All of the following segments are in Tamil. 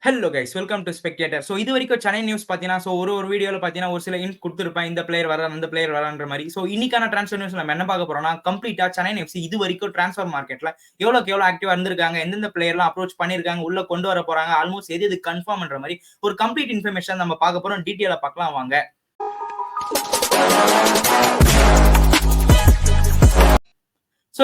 Hello guys welcome to spectator. இது வரைக்கும் சென்னை நியூஸ் பார்த்தீங்கன்னா, ஒரு வீடியோல பார்த்தீங்கன்னா, ஒரு சில ஹிண்ட் குடுத்திருப்பேன். இந்த பிளேயர் வரான், அந்த பிளேயர் வரான்ற மாரி. இன்னைக்கான ட்ரான்ஸ்ஃபர் நியூஸ்ல நம்ம என்ன பார்க்க போறோம்னா, கம்ப்ளீட்டா சென்னை எஃப்சி இது வரைக்கும் ட்ரான்ஸ்ஃபர் மார்க்கெட்ல எவ்வளோக்கு எவ்வளோ ஆக்டிவா இருந்திருக்காங்க, எந்தெந்த பிளேயர்லாம் அப்ரோச் பண்ணியிருக்காங்க, உள்ள கொண்டு வர போறாங்க, ஆல்மோஸ்ட் எது கன்ஃபார்ம்ன்ற மாரி ஒரு கம்ப்ளீட் இன்ஃபர்மேஷன் நம்ம பார்க்க போறோம். டீட்டெயிலா பார்க்கலாம் வாங்க.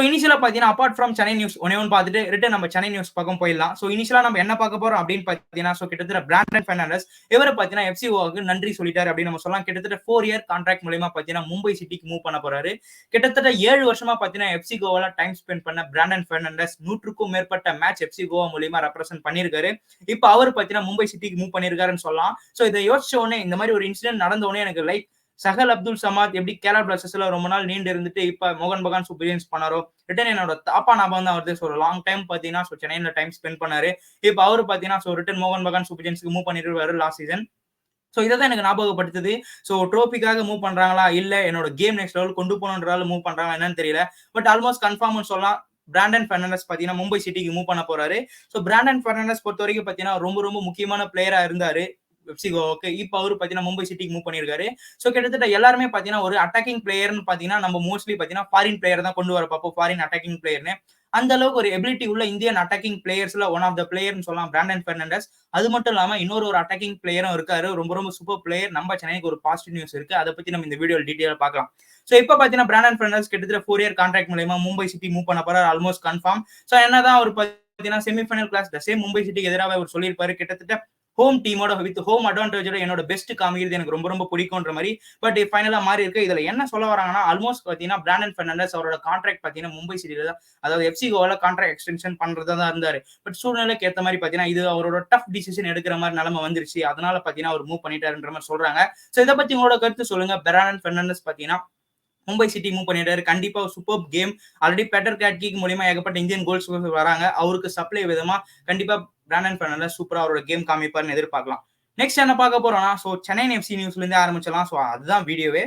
இனிஷியலா பார்த்தீங்கன்னா, அபார்ட் ஃப்ரம் சென்னை நியூஸ் ஒண்ணே ஒண்ணு பார்த்துட்டு ரிட்டர்ன் நம்ம சென்னை நியூஸ் பக்கம் போயிடலாம். இனிஷியலா நம்ம என்ன பார்க்க போறோம் அப்படின்னு பார்த்தீங்கன்னா, கிட்டத்தட்ட பிராண்டன் பெர்னாண்டஸ் இவர பார்த்தீங்கன்னா எஃப்சிஓக்கு நன்றி சொல்லிட்டாரு அப்படின்னு நம்ம சொல்லலாம். கிட்டத்தட்ட 4 இயர் கான்ட்ராக்ட் மூலியமா பார்த்தீங்கன்னா மும்பை சிட்டிக்கு மூவ் பண்ண போறாரு. கிட்டத்தட்ட 7 வருஷமா பார்த்தீங்கன்னா எஃப்சி கோவால டைம் ஸ்பெண்ட் பண்ண பிராண்டன் பெர்னாண்டஸ் 100க்கும் மேற்பட்ட மேட்ச் எஃப்சி கோவா மூலியமா ரெப்ரசென்ட் பண்ணியிருக்காரு. இப்ப அவர் பார்த்தீங்கன்னா மும்பை சிட்டிக்கு மூவ் பண்ணியிருக்காருன்னு சொல்லலாம். இதை யோசிச்ச உடனே இந்த மாதிரி ஒரு இன்சிடென்ட் நடந்த உடனே எனக்கு லைக் சஹல் அப்துல் சமாத் எப்படி கேரளா பிளாஸ்டர்ஸ்ல ரொம்ப நாள் நீண்டு இருந்துட்டு இப்ப மோகன் பகான் சூப்பர் ஜெயின்ஸ் பண்ணாரோ, ரிட்டர்ன் என்னோட தாப்பா ஞாபகம் தான் வருது. ஒரு லாங் டைம் பாத்தீங்கன்னா சென்னையில டைம் ஸ்பெண்ட் பண்ணாரு. இப்ப அவரு பாத்தீங்கன்னா ரிட்டர்ன் மோகன் பகான் சூப்பர் ஜெயின்ஸ்க்கு மூவ் பண்ணிருக்காரு லாஸ்ட் சீசன். இதான் எனக்கு ஞாபகப்படுத்துது. ட்ரோபிக்காக மூவ் பண்றாங்களா இல்ல என்னோட கேம் நெக்ஸ்ட் லெவல் கொண்டு போகணும்ன்றால மூவ் பண்றாங்களா என்னன்னு தெரியல. பட் ஆல்மோஸ்ட் கன்ஃபார்ம்னு சொல்லலாம். பிராண்டன் பெர்னாண்டஸ் பாத்தீங்கன்னா மும்பை சிட்டிக்கு மூவ் பண்ண போறாரு. பிராண்டன் பெர்னாண்டஸ் பொறுத்த வரைக்கும் பாத்தீங்கன்னா ரொம்ப முக்கியமான பிளேயரா இருந்தாரு எஃப்சி கோவாக்கு. இப்ப அவரு பாத்தீங்கன்னா மும்பை சிட்டிக்கு மூவ் பண்ணிருக்காரு. கிட்டத்தட்ட எல்லாருமே பாத்தீங்கன்னா ஒரு அட்டாக்கிங் பிளேயர்னு பாத்தீங்கன்னா நம்ம மோஸ்ட்லி பாத்தீங்கன்னா ஃபாரின் பிளேயர் தான் கொண்டு வர பார்ப்போம். ஃபாரின் அட்டாக்கிங் பிளேயர்னு அந்த அளவுக்கு ஒரு எபிலிட்டி உள்ள இந்தியன் அட்டாக்கிங் பிளேயர்ஸ்ல ஒன் ஆஃப் த பிளேயர்னு சொல்லலாம் பிராண்டன் பெர்னாண்டஸ். அது மட்டும் இல்லாம இன்னொரு அட்டாக்கிங் பிளேயரும் இருக்காரு. ரொம்ப சூப்பர் பிளேயர். நம்ம சென்னைக்கு ஒரு பாசிட்டிவ் நியூஸ் இருக்கு. அதை பத்தி நம்ம இந்த வீடியோ டீடைலா பார்க்கலாம். இப்ப பாத்தீங்கன்னா பிராண்டன் பெர்னாண்டஸ் கிட்டத்தட்ட 4 இயர் கான்ட்ராக்ட் மூலமா மும்பை சிட்டி மூவ் பண்ண போறாரு. Almost confirm. என்னதான் அவர் பாத்தீங்கன்னா செமிஃபைனல் கிளாஸ் சேம் மும்பை சிட்டிக்கு எதிராக அவர் சொல்லியிருப்பாரு. கிட்டத்தட்ட ஹோம் டீமோட வித் ஹோம் அட்வான்டேஜோட என்னோட பெஸ்ட் காமிக்கிறது எனக்கு ரொம்ப பிடிக்கும்ன்ற மாதிரி. பட் ஃபைனலா மாறி இருக்கு. இதுல என்ன சொல்ல வராங்கன்னா ஆல்மோஸ்ட் பாத்தீங்கன்னா பிராண்டன் பெர்னாண்டஸ் அவரோட கான்ட்ராக்ட் பாத்தீங்கன்னா மும்பை சிட்டில தான், அதாவது எஃப்சி கோவால கான்ட்ராக்ட் எக்ஸ்டென்ஷன் பண்றதா தான் இருந்தாரு. பட் சூழ்நிலைக்கு ஏத்த மாதிரி பாத்தீங்கன்னா இது அவரோட டஃப் டிசிஷன் எடுக்கிற மாதிரி நிலைமை வந்துருச்சு. அதனால பாத்தீங்கன்னா அவர் மூவ் பண்ணிட்டாருன்ற மாதிரி சொல்றாங்க. இதை பத்தி உங்களோட கருத்து சொல்லுங்க. பிராண்டன் பெர்னாண்டஸ் பாத்தீங்கன்னா மும்பை சிட்டி மூவ் பண்ணிட்டாரு. கண்டிப்பா சூப்பர் கேம். ஆல்ரெடி பெட்டர் கேட்கிக் மூலமா ஏகப்பட்ட இந்தியன் கோல்ஸ் வராங்க. அவருக்கு சப்ளை விதமா கண்டிப்பா பிராண்டன் பெர்னாண்டஸ் சூப்பரா அவரோட கேம் காமிப்பாருன்னு எதிர்பார்க்கலாம். நெக்ஸ்ட் என்ன பார்க்க போறோம்னா சென்னை எஃப்சி நியூஸ்ல இருந்து ஆரம்பிச்சலாம். அதுதான் வீடியோவே.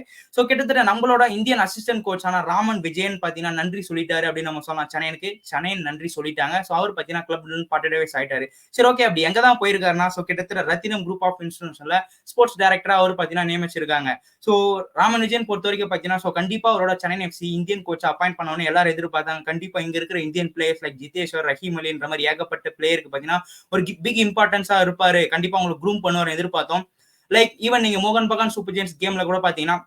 கிட்டத்தட்ட நம்மளோட இந்தியன் அசிஸ்டன்ட் கோச்சான ராமன் விஜயன் பாத்தீங்கன்னா நன்றி சொல்லிட்டாரு அப்படின்னு நம்ம சொல்லலாம். சென்னை நன்றி சொல்லிட்டாங்க. அவர் பாத்தீங்கன்னா கிளப்ல இருந்து பார்ட் வைஸ் ஆயிட்டாரு. சரி ஓகே, அப்படி எங்க தான் போயிருக்காருன்னா கிட்டத்தட்ட ரத்தினம் குரூப் ஆஃப் இன்ஸ்டிடியூஷன்ல ஸ்போர்ட்ஸ் டைரக்டரா அவர் பாத்தீங்கன்னா நியமிச்சிருக்காங்க. ராமன் விஜயன் பொறுத்த வரைக்கும் பாத்தீங்கன்னா கண்டிப்பா அவரோட Chennai FC Indian coach appoint பண்ணவனே எல்லாரும் எதிர்பார்த்தாங்க. கண்டிப்பா இங்க இருக்கிற Indian players like Jiteshwar, Rahim அலின்ற மாதிரி ஏகப்பட்ட பிளேயருக்கு பாத்தீங்கன்னா ஒரு பிக் இம்பார்ட்டன்ஸா இருப்பாரு. கண்டிப்பா உங்களுக்கு க்ரூம் பண்ணுவார் எதிர்பார்த்தோம். லைக் ஈவன் நீங்க மோகன் பகான் சூப்பர் ஜெயின்ஸ் கேம்ல கூட பாத்தீங்கன்னா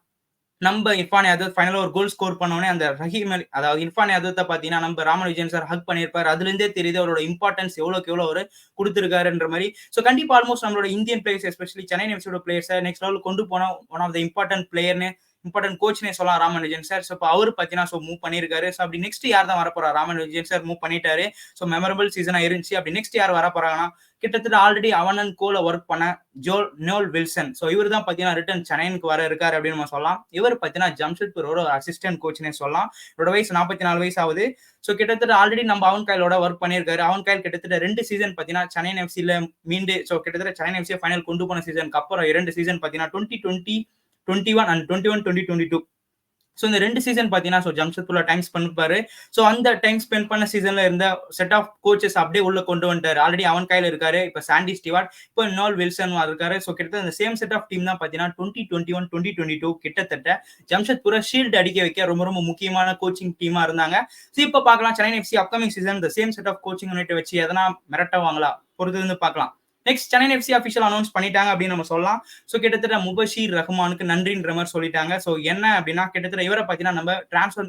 நம்ம இர்ஃபான் யாதவ் ஃபைனலா ஒரு கோல் ஸ்கோர் பண்ணோடனே அந்த ரஹீம் அலி, அதாவது இர்ஃபான் யாதவ் பாத்தீங்கன்னா நம்ம ராமன் விஜயன் சார் ஹக் பண்ணிருப்பாரு. அதுல இருந்தே தெரியுது அவரோட இம்பார்ட்டன்ஸ் எவ்வளவுக்கு எவ்வளவு அவரு கொடுத்திருக்காருன்ற மாதிரி. கண்டிப்பா ஆல்மோஸ்ட் நம்மளோட இந்தியன் பிளேயர்ஸ் எஸ்பெஷலி சென்னை எஃப்சியோட பிளேயர்ஸ் நெக்ஸ்ட் லெவல் கொண்டு போன ஒன் ஆஃப் த இம்பார்ட்டன்ட் பிளேயர்னு இம்பார்ட்டன்ட் கோச்னே சொல்லலாம் ராமன் விஜயன் சார். அவரு பாத்தீங்கன்னா மூவ் பண்ணிருக்காரு. அப்படி நெக்ஸ்ட் யார் தான் வரப்போறா? ராமன் விஜயன் சார் மூவ் பண்ணிட்டாரு. மெமரபிள் சீசனா இருந்துச்சு. அப்படி நெக்ஸ்ட் யார் வர போறாங்கன்னா கிட்டத்தட்ட ஆல்ரெடி அவன் அண்ட் கோல ஒர்க் பண்ண நோல் வில்சன். இவர் தான் பாத்தீங்கன்னா ரிட்டர்ன் சென்னைக்கு வர இருக்காரு அப்படின்னு நம்ம சொல்லலாம். இவர் பாத்தீங்கன்னா ஜம்ஷெட்பூரோட ஒரு அசிஸ்டன்ட் கோச்னே சொல்லலாம். இவரோட வயசு 44 வயசு ஆகுது. கிட்டத்தட்ட ஆல்ரெடி நம்ம அவன் கையிலோட ஒர்க் பண்ணியிருக்காரு. அவன் கையில் கிட்டத்தட்ட 2 சீசன் பாத்தீங்கன்னா சென்னை எஃப்சில மீண்டு கிட்டத்தட்ட சென்னை எஃப்சி ஃபைனல் கொண்டு போன சீசனுக்கு அப்புறம் 2 சீசன் பாத்தீங்கன்னா 2020, 21 and 2022. இந்த 2 சீசன் பாத்தீங்கன்னா ஜம்ஷெட்பூர்ல டைம் ஸ்பெண்ட் பண்ணிருப்பாரு. அந்த டைம் ஸ்பெண்ட் பண்ண சீசன்ல இருந்த செட் ஆஃப் கோச்சஸ் அப்படியே உள்ள கொண்டு வந்துட்டாரு. ஆல்ரெடி அவன் கையில இருக்காரு. இப்ப சாண்டி ஸ்டிவார்ட், இப்ப நோல் வில்சன் இருக்காரு. கிட்டத்தட்ட அந்த சேம் செட் ஆஃப் டீம் தான் பாத்தீங்கன்னா 2021, 2022 கிட்டத்தட்ட ஜம்ஷெட்பூரை ஷீல்டு அடிக்க வைக்க ரொம்ப முக்கியமான கோச்சிங் டீமா இருந்தாங்க. இப்ப பார்க்கலாம் சென்னை எஃப்சி அப்கமிங் சீசன் இந்த same set of coaching unit வச்சு எதனா மிரட்டுவாங்களா பொறுத்து இருந்து பார்க்கலாம். Next Chennai FC official announce பண்ணிட்டாங்க அப்படின்னு நம்ம சொல்லலாம். கிட்டத்தட்ட முபஷீர் ரஹ்மானுக்கு நன்றின்ற மாதிரி சொல்லிட்டாங்க. என்ன அப்படின்னா கிட்டத்தட்ட இவரை பாத்தீங்கன்னா நம்ம டிரான்ஸ்ஃபர்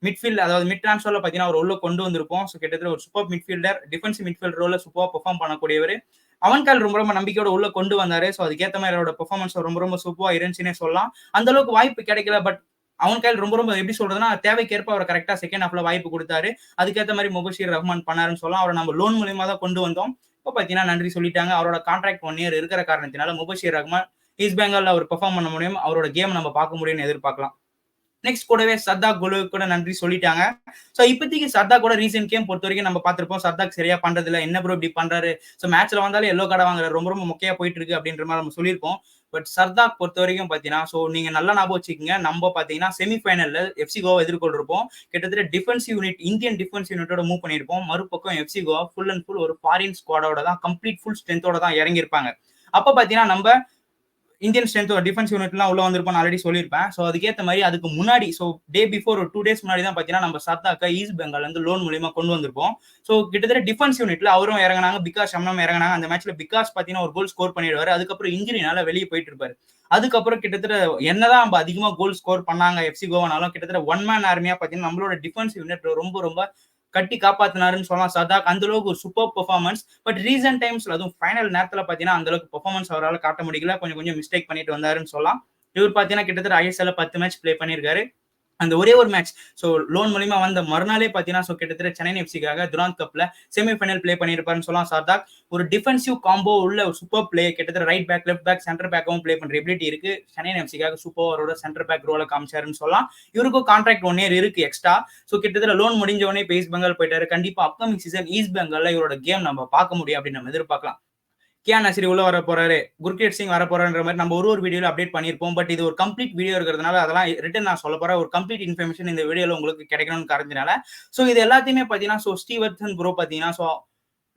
மிட்ஃபீல்ட், அதாவது மிட் டிரான்ஸ்ஃபர்ல பாத்தீங்கன்னா அவர் உள்ள கொண்டு வந்திருப்போம். கிட்டத்தட்ட ஒரு சூப்பர் மிட்ஃபீல்டர், டிஃபென்சிவ் மிட்ஃபீல்ட் ரோல சூப்பர் பெர்ஃபார்ம் பண்ணக்கூடியவர். அவன் கால் ரொம்ப நம்பிக்கையோட உள்ள கொண்டு வந்தாரு. அதுக்கேற்ற மாதிரி அவரோட பெர்ஃபார்மன்ஸ் ரொம்ப சூப்பரா இருந்துச்சுன்னே சொல்லலாம். அந்த அளவுக்கு வாய்ப்பு கிடைக்கல. பட் அவன் கையில் ரொம்ப எப்படி சொல்றதுன்னா தேவைக்கேற்ப அவர் கரெக்டா செகண்ட் ஹாஃப்ல வாய்ப்பு கொடுத்தாரு. அதுக்கேற்ற மாதிரி முபஷீர் ரஹ்மான் பண்ணாருன்னு சொல்லலாம். அவரை நம்ம லோன் மூலியமா தான் கொண்டு வந்தோம். இப்ப பாத்தீங்கன்னா நன்றி சொல்லிட்டாங்க. அவரோட கான்ட்ராக்ட் 1 இயர் இருக்கிற காரணத்தினால முபஷீர் ரஹ்மான் ஈஸ்ட் பெங்கால்ல அவர் பெர்ஃபார்ம் பண்ண முடியும். அவரோட கேம் நம்ம பார்க்க முடியும்னு எதிர்பார்க்கலாம். நெக்ஸ்ட் கூடவே சர்தாக் குலுவுக்கு கூட நன்றி சொல்லிட்டாங்க. சோ இப்போதைக்கு சர்தாக் கூட ரீசன்ட் கேம் பொறுத்த வரைக்கும் நம்ம பார்த்திருப்போம். சர்தாக் சரியா பண்றது இல்ல. என்ன ப்ரோ இப்படி பண்றாரு? சோ மேட்ச்ல வந்தாலும் எல்லோ கார்டு வாங்குறாரு. ரொம்ப ரொம்ப மொக்கையா போயிட்டு இருக்கு அப்படின்ற மாதிரி நம்ம சொல்லியிருப்போம். பட் சர்தாக் பொறுத்த வரைக்கும் பாத்தீங்கன்னா, சோ நீங்க நல்லா ஞாபகம் வச்சுக்கோங்க. நம்ம பாத்தீங்கன்னா செமிஃபைனல்ல எஃப்சி கோவா எதிர்கொண்டிருப்போம். கிட்டத்தட்ட டிஃபென்ஸ் யூனிட் இந்தியன் டிஃபென்ஸ் யூனிட்டோட மூவ் பண்ணியிருப்போம். மறுபக்கம் FC Goa full and full ஒரு ஃபாரின் ஸ்குவாடோட தான் கம்ப்ளீட் ஃபுல் ஸ்ட்ரென்த்தோட தான் இறங்கியிருப்பாங்க. அப்ப பாத்தீங்கன்னா நம்ம இந்தியன் ஸ்ட்ரென்த் டிஃபென்ஸ் யூனிட்லாம் உள்ள வந்திருப்போம் ஆல்ரெடி சொல்லியிருப்பேன். ஸோ அதுக்கேற்ற மாதிரி அதுக்கு முன்னாடி ஸோ டே பிஃபோர் ஒரு 2 டேஸ் முன்னாடி தான் பார்த்தீங்கன்னா நம்ம சர்தாக்கா ஈஸ்ட் பெங்கால் வந்து லோன் மூலியமா கொண்டு வந்திருப்போம். ஸோ கிட்டத்தட்ட டிஃபென்ஸ் யூனிட்ல அவரும் இறங்கினாங்க, பிகாஸ் ஷம்னம் இறங்கினாங்க. அந்த மேட்ச்ல பிகாஸ் பார்த்தீங்கன்னா ஒரு கோல் ஸ்கோர் பண்ணிடுவாரு. அதுக்கப்புறம் இன்ஜுரினால வெளியே போயிட்டு இருப்பாரு. அதுக்கப்புறம் கிட்டத்தட்ட என்னதான் நம்ம அதிகமா கோல் ஸ்கோர் பண்ணாங்க எஃப்சி கோவானாலும் கிட்டத்தட்ட ஒன் மேன் ஆர்மியா பார்த்தீங்கன்னா நம்மளோட டிஃபென்ஸ் யூனிட் ரொம்ப ரொம்ப கட்டி காப்பாத்தினாருன்னு சொல்லலாம். சர்தாக் அந்த அளவுக்கு ஒரு சூப்பர் பெர்ஃபார்மன்ஸ். பட் ரீசன்ட் டைம்ஸ்ல அதுவும் ஃபைனல் நேரத்துல பாத்தீங்கன்னா அந்த அளவுக்கு பெர்ஃபார்மன்ஸ் அவரால் காட்ட முடியல. கொஞ்சம் கொஞ்சம் மிஸ்டேக் பண்ணிட்டு வந்தாருன்னு சொல்லலாம். இவர் பாத்தீங்கன்னா கிட்டத்தட்ட ஐஎஸ்எல்ல 10 மேட்ச் பிளே பண்ணியிருக்காரு. அந்த ஒரே ஒரு மேட்ச் ஸோ லோன் மூலியமா வந்த மறுநாளே பார்த்தீங்கன்னா ஸோ கிட்டத்தட்ட சென்னை எஃப்சிக்காக துராந்த் கப்ல செமிஃபைனல் பிளே பண்ணியிருப்பாருன்னு சொல்லலாம். சர்தாக் ஒரு டிஃபென்சிவ் காம்போ உள்ள ஒரு சூப்பர் பிளே, கிட்டத்தட்ட right back, left back, centre பேக்கும் பிளே பண்ற எபிலிட்டி இருக்கு. சென்னை எஃப்சிக்காக சூப்பர் அவரோட சென்டர் பேக் ரோல காமிச்சாருன்னு சொல்லலாம். இவருக்கும் கான்ட்ராக்ட் 1 இயர் இருக்கு எக்ஸ்ட்ரா. ஸோ கிட்டத்தட்ட லோன் முடிஞ்ச உடனே இப்போ ஈஸ்ட் பெங்கால் போயிட்டாரு. கண்டிப்பா அப்கமிங் சீசன் ஈஸ்ட் பெங்கால்ல இவரோட கேம் நம்ம பார்க்க முடியும் அப்படின்னு நம்ம எதிர்பார்க்கலாம். கியான் நசிரி உள்ள வர போறாரு, குர்கிரீத் சிங் வர போறாருன்ற மாதிரி நம்ம ஒரு வீடியோல அப்டேட் பண்ணியிருப்போம். பட் இது ஒரு கம்ப்ளீட் வீடியோ இருக்கிறதுனால அதெல்லாம் ரிட்டன் நான் சொல்ல போறேன். ஒரு கம்ப்ளீட் இன்ஃபர்மேஷன் இந்த வீடியோல உங்களுக்கு கிடைக்கணும்னு காரணத்தினால ஸோ இது எல்லாத்தையுமே பார்த்தீங்கன்னா ஸோ ஸ்டீவர்சன் ப்ரோ பார்த்தீங்கன்னா ஸோ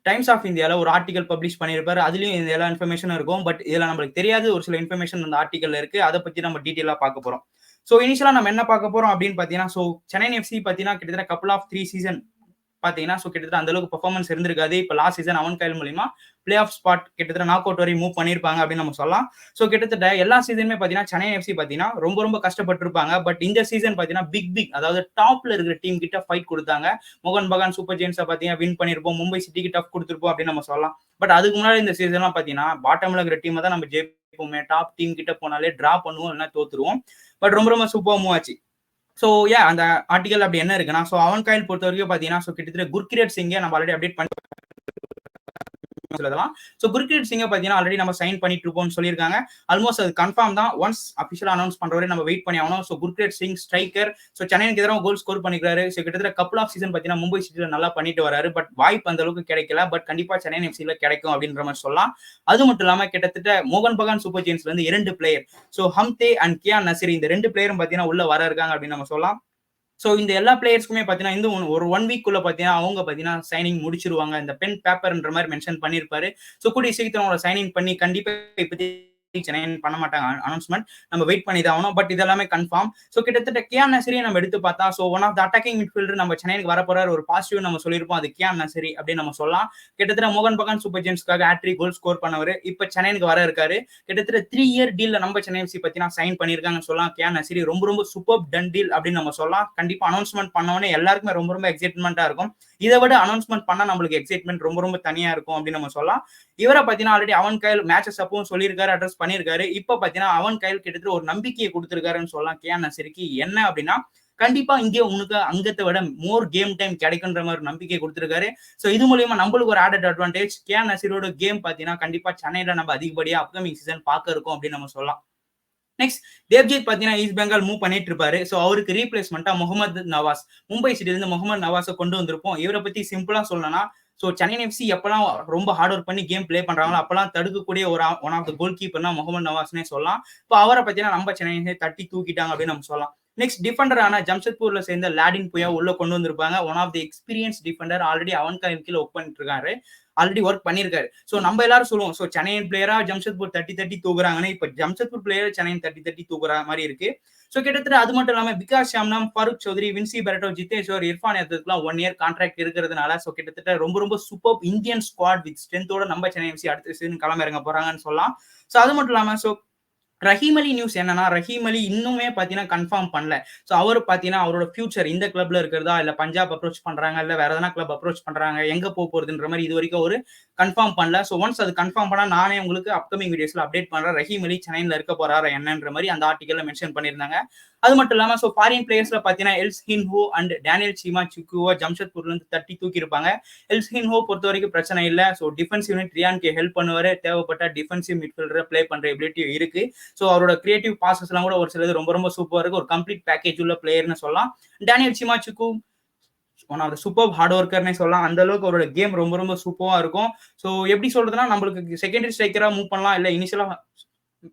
டைம்ஸ் ஆஃப் இந்தியாவில் ஒரு ஆர்டிகல் பப்ளிஷ் பண்ணியிருப்பாரு. அதுலயும் இந்த எல்லா இன்ஃபர்மேஷனும் இருக்கும். பட் இதுல நம்மளுக்கு தெரியாது ஒரு சில இன்ஃபர்மேஷன் அந்த ஆர்டிகல்ல இருக்கு. அதை பத்தி நம்ம டீட்டெயிலா பார்க்க போறோம். ஸோ இனிஷியலா நம்ம என்ன பார்க்க போறோம் அப்படின்னு பார்த்தீங்கன்னா ஸோ சென்னை எஃப்சி பார்த்தீங்கன்னா கிட்டத்தட்ட கப்பல் ஆஃப் 3 சீசன் பாத்தீங்கன்னா சோ கிட்டத்தட்ட அந்த அளவுக்கு பெர்ஃபார்மன்ஸ் இருந்திருக்காது. இப்ப லாஸ்ட் சீசன் அவன் கைல் மூலியமா பிளே ஆஃப் ஸ்பாட் கிட்டத்தட்ட நாக் அவுட் வரை மூவ் பண்ணிருப்பாங்க அப்படின்னு நம்ம சொல்லலாம். சோ கிட்டத்தட்ட எல்லா சீசனுமே பாத்தீங்கன்னா சென்னை எஃப்சி பாத்தீங்கன்னா ரொம்ப ரொம்ப கஷ்டப்பட்டிருப்பாங்க. பட் இந்த சீசன் பாத்தீங்கன்னா பிக் அதாவது டாப்ல இருக்கிற டீம் கிட்ட ஃபைட் கொடுத்தாங்க. மோகன் பகான் சூப்பர் ஜெயின்ஸை பாத்தீங்கன்னா வின் பண்ணிருப்போம், மும்பை சிட்டிக்கு டஃப் கொடுத்துருப்போம் அப்படின்னு நம்ம சொல்லலாம். பட் அதுக்கு முன்னாடி இந்த சீசன்லாம் பாத்தீங்கன்னா பாட்டம்ல இருக்கிற டீம் தான் நம்ம ஜெயிப்போமே, டாப் டீம் கிட்ட போனாலே டிரா பண்ணுவோம் இல்லைன்னா தோத்துருவோம். பட் ரொம்ப ரொம்ப சூப்பர் மூவ் ஆச்சு. சோ அந்த ஆர்டிகல் அப்படி என்ன இருக்குன்னா சோ அவன் கையில் பொறுத்த வரைக்கும் பாத்தீங்கன்னா சோ கிட்டத்தட்ட குர்கிரீத் சிங்கை நம்ம ஆல்ரெடி அப்டேட் பண்ணி சொல்லலாம். சோ குர்கிரீத் சிங்கை பாத்தீங்கன்னா ஆல்ரெடி நம்ம சைன் பண்ணிட்டு இருப்போம்னு சொல்லியிருக்காங்க. ஆல்மோஸ்ட் அது கன்ஃபார்ம் தான். ஒன்ஸ் அபிஷியலா அனௌன்ஸ் பண்ற வரை நம்ம வெயிட் பண்ணி ஆகணும். So Gurkirat Singh striker. So சென்னைக்கு எதிராக கோல் ஸ்கோர் பண்ணிக்கிறாரு. சோ கிட்டத்தட்ட கப்பல் ஆஃப் சீசன் பாத்தீங்கன்னா மும்பை சிட்டில நல்லா பண்ணிட்டு வராரு. பட் வாய்ப்பு அந்த அளவுக்கு கிடைக்கல. பட் கண்டிப்பா சென்னை எஃப்சில கிடைக்கும் அப்படின்ற மாதிரி சொல்லலாம். அது மட்டும் இல்லாம கிட்டத்தட்ட மோகன் பகான் சூப்பர் ஜெயின்ஸ்ல இருந்து 2 player so Hnamte and Kiyan Nassiri இந்த 2 பிளேயரும் பாத்தீங்கன்னா உள்ள வர இருக்காங்க அப்படின்னு நம்ம சொல்லலாம். சோ இந்த எல்லா பிளேயர்ஸ்க்குமே பாத்தீங்கன்னா இந்த ஒரு 1 வீக் குள்ள பாத்தீங்கன்னா அவங்க பாத்தீங்கன்னா சைனிங் முடிச்சிருவாங்க. இந்த பென் பேப்பர்ன்ற மாதிரி மென்ஷன் பண்ணிருப்பாரு. சோ கூடிய சீக்கிரம் அவங்கள சைனிங் பண்ணி கண்டிப்பா இப்போதைக்கு சென்னை பண்ண மாட்டாங்க அனௌன்ஸ்மெண்ட். நம்ம வெயிட் பண்ணி தான் ஆகணும். பட் இதெல்லாமே கன்ஃபார்ம். சோ கிட்டத்தட்ட கியான் நசிரியை நம்ம எடுத்து பார்த்தா so one of the attacking midfielder நம்ம சென்னைக்கு வர போறாரு. ஒரு பாசிட்டிவ் நம்ம சொல்லியிருப்போம். அது கியான் நசிரி அப்படின்னு நம்ம சொல்லலாம். கிட்டத்தட்ட மோகன் பகான் சூப்பர் ஜெயின்ஸ்க்காக ஹேட்ரிக் கோல் ஸ்கோர் பண்ணவர் இப்ப சென்னைக்கு வர இருக்காரு. கிட்டத்தட்ட 3 இயர் டீல்ல நம்ம சென்னை எஃப்சி பத்தினா சைன் பண்ணிருக்காங்கன்னு சொல்லலாம். கியான் நசிரி ரொம்ப ரொம்ப சூப்பர் டன் டீல் அப்படின்னு நம்ம சொல்லலாம். கண்டிப்பா அனௌன்ஸ்மெண்ட் பண்ணவனே எல்லாருக்குமே ரொம்ப ரொம்ப எக்ஸைட்மெண்டா இருக்கும். இதை விட அனௌன்ஸ்மெண்ட் பண்ணா நம்மளுக்கு எக்ஸைட்மெண்ட் ரொம்ப ரொம்ப தனியா இருக்கும் அப்படின்னு நம்ம சொல்லலாம். இவரை பாத்தீங்கன்னா ஆல்ரெடி அவன் கையில் மேட்சஸ் அப்பவும் சொல்லியிருக்காரு, அட்ரஸ் பண்ணியிருக்காரு. இப்ப பாத்தீங்கன்னா அவன் கையில் கிட்டத்தட்ட ஒரு நம்பிக்கையை கொடுத்திருக்காருன்னு சொல்லலாம் கியான் நசிரிக்கு. என்ன அப்படின்னா கண்டிப்பா இங்கே உனக்கு அங்கத்தை விட மோர் கேம் டைம் கிடைக்குன்ற மாதிரி நம்பிக்கை கொடுத்திருக்காரு. சோ இது மூலியமா நம்மளுக்கு ஒரு ஆடட் அட்வான்டேஜ். கியான் நசிரோட கேம் பாத்தீங்கன்னா கண்டிப்பா சென்னையில நம்ம அதிகப்படியா அப்கமிங் சீசன் பார்க்க இருக்கும் அப்படின்னு நம்ம சொல்லலாம். நெக்ஸ்ட் தேவ்ஜித் பாத்தீங்கன்னா ஈஸ்ட் பெங்கால் மூவ் பண்ணிட்டு இருப்பாரு. சோ அவருக்கு ரீப்ளேஸ்மெண்டா முகமது நவாஸ், மும்பை சிட்டில இருந்து முகமது நவாஸை கொண்டு வந்திருப்போம். இவரை பத்தி சிம்பிளா சொல்லணும்னா சோ சென்னை எஃப்சி எப்பெல்லாம் ரொம்ப ஹார்ட் ஒர்க் பண்ணி கேம் பிளே பண்றாங்களோ அப்பெல்லாம் தடுக்கக்கூடிய ஒரு ஒன் ஆஃப் த கோல் கீப்பர்னா முகமது நவாஸ்னே சொல்லலாம். இப்போ அவரை பத்தினா நம்ம சென்னை தட்டி தூக்கிட்டாங்க அப்படின்னு நம்ம சொல்லலாம். நெக்ஸ்ட் டிஃபெண்டரான ஜம்ஷெட்பூர்ல சேர்ந்த லாடின் புயா உள்ள கொண்டு வந்திருப்பாங்க. One of the experience defender. Already அவன் கீழே ஒர்க் பண்ணிட்டு இருக்காரு, ஆல்ரெடி ஒர்க் பண்ணிருக்காரு. சோ நம்ம எல்லாரும் சொல்லுவோம் சோ சென்னை பிளேயரா ஜம்ஷெட்பூர் தட்டி தட்டி தூக்குறாங்கன்னு. இப்ப ஜம்ஷெட்பூர் பிளேயர் சென்னை தட்டி தட்டி தூக்குற மாதிரி இருக்கு. சோ கிட்டத்தட்ட அது மட்டும் இல்லாம விகாஸ் ஷாம்னம், ஃபருக் சௌத்ரி, வின்சி பெரட்டோ, ஜித்தேஷ்வர், இர்ஃபான் எல்லாம் 1 இயர் கான்ட்ராக்ட் இருக்கிறதுனால சோ கிட்டத்தட்ட ரொம்ப ரொம்ப சூப்பர் இந்தியன் ஸ்குவாட் வித் ஸ்ட்ரென்த்தோட நம்ம சென்னை எஃப்சி அடுத்த சீசன் களம் இறங்க போறாங்கன்னு சொல்லலாம். சோ அது மட்டும் இல்லாம சோ ரஹீம் அலி நியூஸ் என்னன்னா ரஹீம் அலி இன்னுமே பாத்தீங்கன்னா கன்ஃபார்ம் பண்ணல. சோ அவரு பாத்தீங்கன்னா அவரோட ஃபியூச்சர் இந்த கிளப்ல இருக்கிறதா இல்ல பஞ்சாப் அப்ரோச் பண்றாங்க இல்ல வேற எதனா கிளப் அப்ரோச் பண்றாங்க எங்க போறதுன்ற மாதிரி இது வரைக்கும் ஒரு கன்ஃபார்ம் பண்ணல. சோ ஒன்ஸ் அது கன்ஃபார்ம் பண்ணா நானே உங்களுக்கு அப்கமிங் வீடியோஸ்ல அப்டேட் பண்றேன். ரஹீம் அலி சென்னையில இருக்க போறாரா என்னன்ற மாதிரி அந்த ஆர்டிகல்ல மென்ஷன் பண்ணிருந்தாங்க. அது மட்டும் இல்லாம சோ ஃபாரின் பிளேயர்ஸ்ல பாத்தீங்கன்னா எல்ஸ்ஹின்ஹோ அண்ட் டேனியல் சீமா சிக்குவோ ஜம்ஷெட்பூர்ல இருந்து தட்டி தூக்கி இருப்பாங்க. எல்ஸ்ஹின்ஹோ பொறுத்த வரைக்கும் பிரச்சனை இல்ல. சோ டிஃபென்ஸ் யூனிட் ரியான்க்கு ஹெல்ப் பண்ணுவாரு. தேவைப்பட்ட டிஃபென்சிவ் மிட்ஃபீல்டரை பிளே பண்ற எபிலிட்டி இருக்கு. ஸோ அவரோட கிரியேட்டிவ் பாசஸ் எல்லாம் கூட ஒரு சிலது ரொம்ப ரொம்ப சூப்பரா இருக்கு. ஒரு கம்ப்ளீட் பேக்கேஜ் உள்ள பிளேயர்னு சொல்லலாம். Daniel Chima Chukwu one of the super hard ஒர்க்கர்னே சொல்லலாம். அந்த அளவுக்கு அவரோட கேம் ரொம்ப ரொம்ப சூப்பரா இருக்கும். ஸோ எப்படி சொல்றதுன்னா நம்மளுக்கு செகண்டரி ஸ்ட்ரைக்கரா மூவ் பண்ணலாம், இல்ல இனிஷியலா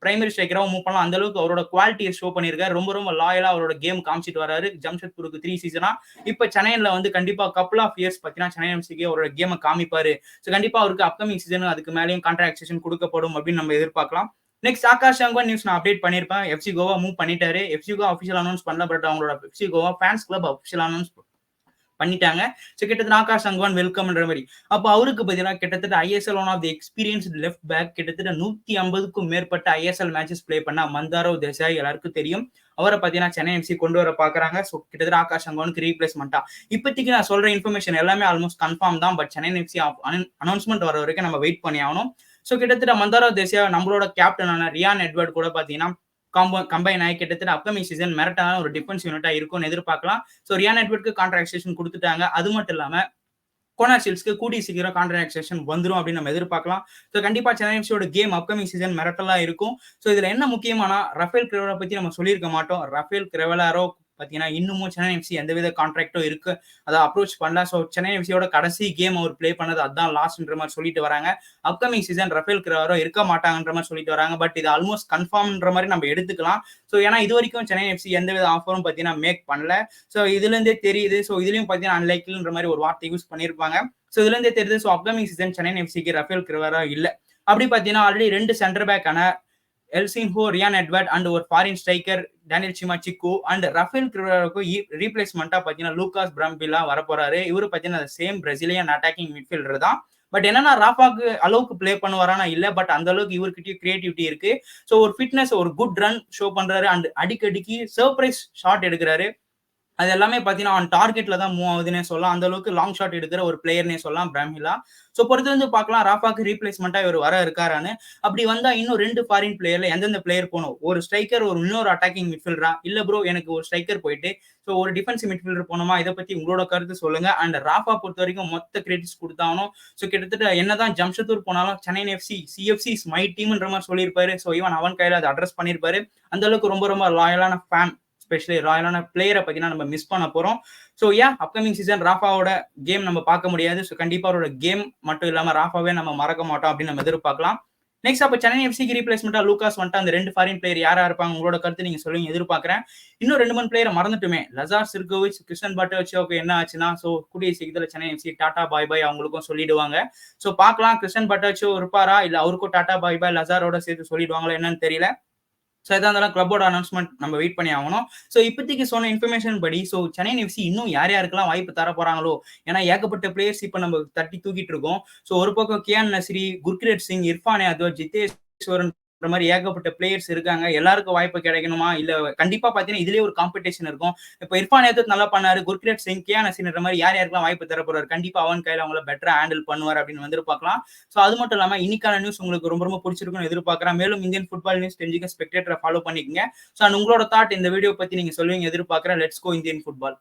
பிரைமரி ஸ்ட்ரைக்கராவும் மூவ் பண்ணலாம். அந்த அளவுக்கு அவரோட குவாலிட்டியை ஷோ பண்ணியிருக்காரு. ரொம்ப ரொம்ப லாயலா அவரோட கேம் காமிச்சிட்டு வராரு. ஜம்ஷெட்பூருக்கு 3 சீசனா. இப்ப சென்னையில வந்து கண்டிப்பா கப்புள் ஆஃப் இயர்ஸ் பார்த்தீங்கன்னா சென்னை எம்சிக்கு அவரோட கேமை காமிப்பாரு. ஸோ கண்டிப்பா அவருக்கு அப்கமிங் சீசன் அதுக்கு மேலேயும் கான்ட்ராக்ட் எக்ஸ்டென்ஷன் கொடுக்கப்படும் அப்படின்னு நம்ம எதிர்பார்க்கலாம். நெக்ஸ்ட் ஆகாஷ் சங்கவன் நியூஸ் நான் அப்டேட் பண்ணியிருப்பேன். எஃப்சி கோவா மூவ் பண்ணிட்டாரு. எஃப்சி கோவா அஃபிஷியல் அனௌன்ஸ் பண்ணல, பட் அவங்களோட FC Goa fans club official announce பண்ணிட்டாங்க. ஸோ கிட்டத்தட்ட ஆகாஷ் சங்கவான் வெல்கம்ன்ற மாதிரி. அப்போ அவருக்கு பார்த்தீங்கன்னா கிட்டத்தட்ட ISL one of the experienced left back, கிட்டத்தட்ட 150க்கும் மேற்பட்ட ஐஎஸ்எல் மேட்சஸ் பிளே பண்ண மந்தாரோ தேசாய் எல்லாருக்கும் தெரியும். அவரை பார்த்தீங்கன்னா சென்னை எம்சி கொண்டு வர பாக்குறாங்க. ஸோ கிட்டத்தட்ட ஆகாஷ் சங்கவானுக்கு ரீப்ளேஸ்மெண்டா. இப்போதைக்கு நான் சொல்ற இன்ஃபர்மேஷன் எல்லாமே ஆல்மோஸ்ட் கன்ஃபார்ம் தான். பட் சென்னை எம்சி அனௌன்ஸ்மெண்ட் வர வரைக்கும் நம்ம வெயிட் பண்ணி ஆகணும். ஸோ கிட்டத்தட்ட மந்தாரோ தேசாய் நம்மளோட கேப்டனான ரியான் எட்வர்ட் கூட பார்த்தீங்கன்னா கம்பைன் ஆகி கிட்டத்தட்ட அப்கமிங் சீசன் மெரட்டான ஒரு டிஃபென்ஸ் யூனிட்டா இருக்கும்னு எதிர்பார்க்கலாம். ஸோ ரியான் எட்வர்ட்க்கு கான்ட்ராக்ட் எக்ஸ்டென்ஷன் கொடுத்துட்டாங்க. அது மட்டும் இல்லாம கோனார் ஷீல்ட்ஸ்க்கு கூடிய சீக்கிரம் கான்ட்ராக்ட் எக்ஸ்டென்ஷன் வந்துரும் அப்படின்னு நம்ம எதிர்பார்க்கலாம். ஸோ கண்டிப்பா சென்னை எஃப்சியோட கேம் அப்கமிங் சீசன் மிரட்டலா இருக்கும். ஸோ இதுல என்ன முக்கியமான ரஃபேல் கிரெவலா பத்தி நம்ம சொல்லியிருக்க மாட்டோம். ரஃபேல் கிரெவலாரோ பார்த்தீங்கன்னா இன்னமும் சென்னை எஃப்சி எந்தவித கான்ட்ராக்டும் இருக்கு அதை அப்ரோச் பண்ணல. ஸோ சென்னை எஃப்சியோட கடைசி கேம் அவர் பிளே பண்ணது அதுதான் லாஸ்ட்ன்ற மாதிரி சொல்லிட்டு வராங்க. அப்கமிங் சீசன் ரஃபேல் கிரெவலோ இருக்க மாட்டாங்கன்ற மாதிரி சொல்லிட்டு வராங்க. பட் இது ஆல்மோஸ்ட் கன்ஃபார்ம்ன்ற மாதிரி நம்ம எடுத்துக்கலாம். ஸோ ஏன்னா இது வரைக்கும் சென்னை எஃப்சி எந்தவித ஆஃபரும் பார்த்தீங்கன்னா மேக் பண்ணல. ஸோ இதுல இருந்தே தெரியுது. ஸோ இதுலயும் பார்த்தீங்கன்னா அன்லைக்கிள்ன்ற மாதிரி ஒரு வார்த்தை யூஸ் பண்ணியிருப்பாங்க. ஸோ இதுல இருந்தே தெரியுது. ஸோ அப்கமிங் சீசன் சென்னை எஃப்சிக்கு ரஃபேல் கிரெவலோ இல்ல. அப்படி பார்த்தீங்கன்னா ஆல்ரெடி 2 சென்டர் பேக்கான எல்சின்ஹோ, ரியான் எட்வர்ட் அண்ட் ஒரு foreign striker Daniel Chima Chukwu and Rafael கிரெவலோக்கு ரீப்ளேஸ்மெண்டா பார்த்தீங்கன்னா லூகாஸ் பிரம்பிலா வரப்போறாரு. இவரு பார்த்தீங்கன்னா சேம் பிரேசிலியன் அட்டாக்கிங் மிட்ஃபீல்டர் தான். பட் என்னன்னா ராஃபாக்கு அளவுக்கு பிளே பண்ணுவாரானா இல்ல. பட் அந்த அளவுக்கு இவர்கிட்டயும் கிரியேட்டிவிட்டி இருக்கு. ஸோ ஒரு ஃபிட்னஸ், ஒரு குட் ரன் ஷோ பண்றாரு அண்ட் அடிக்கடிக்கு சர்ப்ரைஸ் ஷாட் எடுக்கிறாரு. அது எல்லாமே பார்த்தீங்கன்னா ஆன் டார்கெட்ல தான் மூவ் ஆகுதுன்னே சொல்லலாம். அந்த அளவுக்கு லாங் ஷாட் எடுக்கிற ஒரு பிளேயர்னே சொல்லலாம் பிரம்ஹிலா. ஸோ பொறுத்து வந்து பார்க்கலாம் ராஃபாக்கு ரீப்ளேஸ்மெண்டா இவர் வர இருக்காரான்னு. அப்படி வந்தா இன்னும் 2 ஃபாரின் பிளேயர்ல எந்தெந்த பிளேயர் போகணும்? ஒரு ஸ்ட்ரைக்கர், ஒரு இன்னொரு அட்டாக்கிங் மிட்ஃபீல்டரா? இல்ல ப்ரோ எனக்கு ஒரு ஸ்ட்ரைக்கர் போயிட்டு ஸோ ஒரு டிஃபென்சிவ் மிட்ஃபீல்டர் போனோமா? இதை பத்தி உங்களோட கருத்து சொல்லுங்க. அண்ட் ராஃபா பொறுத்த வரைக்கும் மொத்த கிரெடிட்ஸ் கொடுத்தாலும் ஸோ கிட்டத்தட்ட என்னதான் ஜம்ஷெட்பூர் போனாலும் Chennai FC CFC is my டீம்ன்ற மாதிரி சொல்லியிருப்பாரு. ஸோ ஈவன் அவன் கையில அதை அட்ரஸ் பண்ணியிருப்பாரு. அந்த அளவுக்கு ரொம்ப ரொம்ப லாயலான ஃபேன், ஸ்பெஷலி ராயலான பிளேயரை பார்த்தீங்கன்னா நம்ம மிஸ் பண்ண போறோம். ஸோ அப்கமிங் சீசன் ராஃபாவோட கேம் நம்ம பார்க்க முடியாது. ஸோ கண்டிப்பா அவரோட கேம் மட்டும் இல்லாம ராஃபாவே நம்ம மறக்க மாட்டோம் அப்படின்னு நம்ம எதிர்பார்க்கலாம். நெக்ஸ்ட் அப்போ சென்னை எஃப்சிக்கு ரீப்ளேஸ்மெண்டா லூகாஸ் வந்துட்டு அந்த 2 ஃபாரின் பிளேயர் யாரா இருப்பாங்க? உங்களோட கருத்து நீங்க சொல்லுங்க, எதிர்பார்க்கிறேன். இன்னும் 2-3 பிளேயரை மறந்துட்டுமே. லசார் சிர்கோவிச், கிருஷ்ணன் பட்டோச்சியோக்கு என்ன ஆச்சுன்னா ஸோ கூடிய சீக்கிரத்தில் சென்னை எஃப்சி டாடா பாய் பாய் அவங்களுக்கும் சொல்லிடுவாங்க. ஸோ பார்க்கலாம் கிருஷ்ணன் பட்டோச்சியோ இருப்பாரா, இல்ல அவருக்கும் டாடா பாய் பாய் லசாரோட சேர்த்து சொல்லிடுவாங்களா என்னன்னு தெரியல. ஸோ இதாக இருந்தாலும் கிளப்போட அனௌன்ஸ்மெண்ட் நம்ம வெயிட் பண்ணி ஆகணும். ஸோ இப்போதைக்கு சொன்ன இன்ஃபர்மேஷன் படி ஸோ சென்னை எஃப்சி இன்னும் யார் யாருக்கெல்லாம் வாய்ப்பு தர போறாங்களோ, ஏன்னா ஏகப்பட்ட பிளேயர்ஸ் இப்போ நம்ம தட்டி தூக்கிட்டு இருக்கோம். ஸோ ஒரு பக்கம் கியான் நஸ்ரி, குர்கிரேட் சிங், இர்ஃபான் யாதவ், ஜிதேஸ்வரன் மாதிரி ஏகப்பட்ட பிளேயர்ஸ் இருக்காங்க. எல்லாருக்கும் வாய்ப்பு கிடைக்கணுமா? இல்ல கண்டிப்பா பாத்தீங்கன்னா இதுலயே ஒரு காம்படிஷன் இருக்கும். இப்போ இர்ஃபான் யாதவ் நல்லா பண்ணாரு, குர்கிரேட் சிங், கியான் நஸ்ரின்ற மாதிரி யார் யாருக்கெல்லாம் வாய்ப்பு தர போறாரு? கண்டிப்பா அவன் கையில அவங்கள பெட்டரா ஹேண்டில் பண்ணுவார் அப்படின்னு எதிர்பார்க்கலாம். ஸோ அது மட்டும் இல்லாம இன்னைக்கான நியூஸ் உங்களுக்கு ரொம்ப ரொம்ப பிடிச்சிருக்கும்னு எதிர்பார்க்கிறேன். மேலும் இந்தியன் ஃபுட்பால் நியூஸ் தெரிஞ்சுக்க ஸ்பெக்டேட்டரை ஃபாலோ பண்ணிக்கங்க. ஸோ உங்களோட தாட் இந்த வீடியோ பத்தி நீங்க சொல்லுவீங்க எதிர்பார்க்கிறேன். Let's go Indian football.